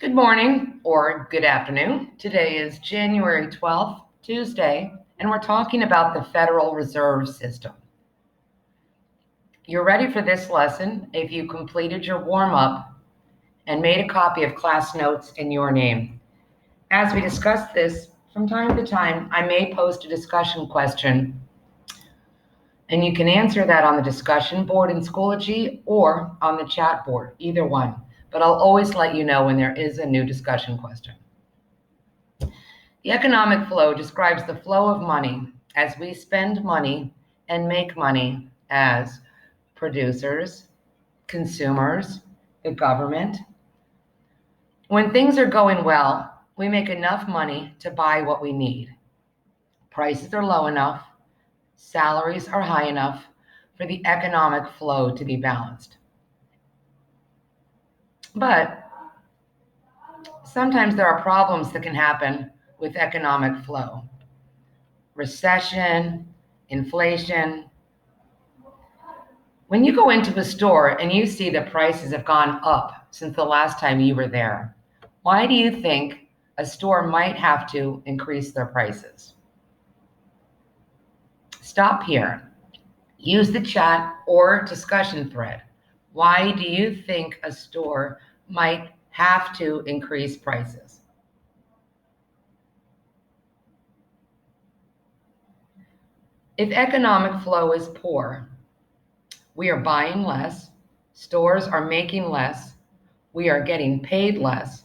Good morning or good afternoon. Today is January 12th, Tuesday, and we're talking about the Federal Reserve System. You're ready for this lesson if you completed your warm-up and made a copy of class notes in your name. As we discuss this, from time to time, I may post a discussion question, and you can answer that on the discussion board in Schoology or on the chat board, either one. But I'll always let you know when there is a new discussion question. The economic flow describes the flow of money as we spend money and make money as producers, consumers, the government. When things are going well, we make enough money to buy what we need. Prices are low enough, salaries are high enough for the economic flow to be balanced. But sometimes there are problems that can happen with economic flow. Recession, inflation. When you go into a store and you see the prices have gone up since the last time you were there, why do you think a store might have to increase their prices? Stop here. Use the chat or discussion thread. Why do you think a store might have to increase prices? If economic flow is poor, we are buying less, stores are making less, we are getting paid less.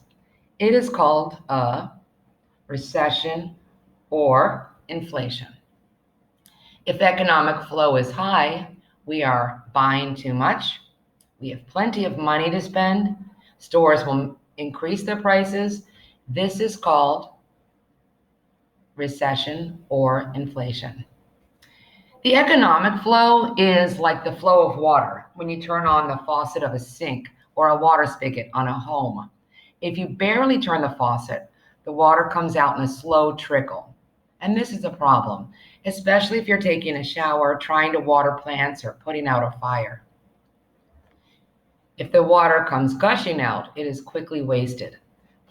It is called a recession or inflation. If economic flow is high, we are buying too much, we have plenty of money to spend, stores will increase their prices. This is called recession or inflation. The economic flow is like the flow of water when you turn on the faucet of a sink or a water spigot on a home. If you barely turn the faucet, the water comes out in a slow trickle. And this is a problem, especially if you're taking a shower, trying to water plants, or putting out a fire. If the water comes gushing out, it is quickly wasted,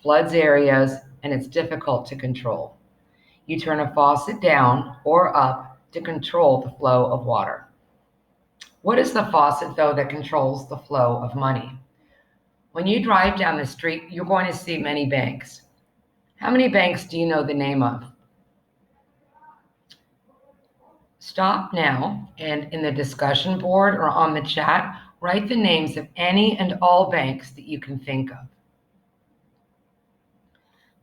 floods areas, and it's difficult to control. You turn a faucet down or up to control the flow of water. What is the faucet, though, that controls the flow of money? When you drive down the street, you're going to see many banks. How many banks do you know the name of? Stop now, and in the discussion board or on the chat, write the names of any and all banks that you can think of.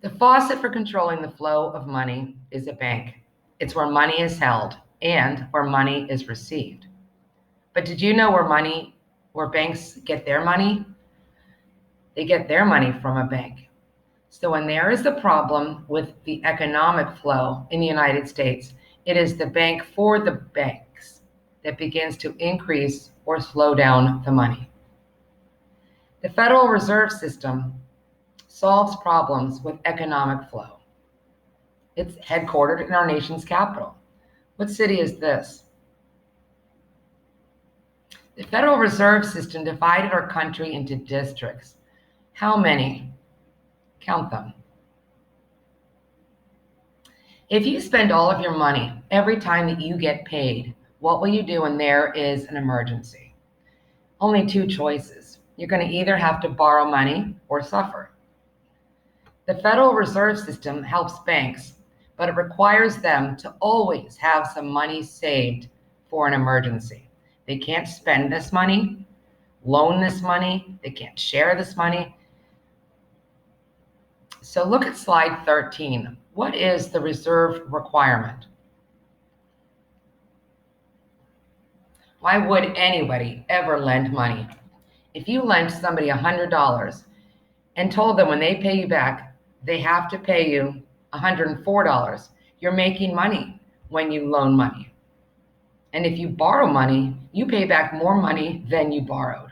The faucet for controlling the flow of money is a bank. It's where money is held and where money is received. But did you know where banks get their money? They get their money from a bank. So when there is a problem with the economic flow in the United States, it is the bank for the banks that begins to increase or slow down the money. The Federal Reserve System solves problems with economic flow. It's headquartered in our nation's capital. What city is this? The Federal Reserve System divided our country into districts. How many? Count them. If you spend all of your money every time that you get paid, what will you do when there is an emergency? Only two choices. You're going to either have to borrow money or suffer. The Federal Reserve System helps banks, but it requires them to always have some money saved for an emergency. They can't spend this money, loan this money, they can't share this money. So look at slide 13. What is the reserve requirement? Why would anybody ever lend money? If you lent somebody $100 and told them when they pay you back, they have to pay you $104, you're making money when you loan money. And if you borrow money, you pay back more money than you borrowed.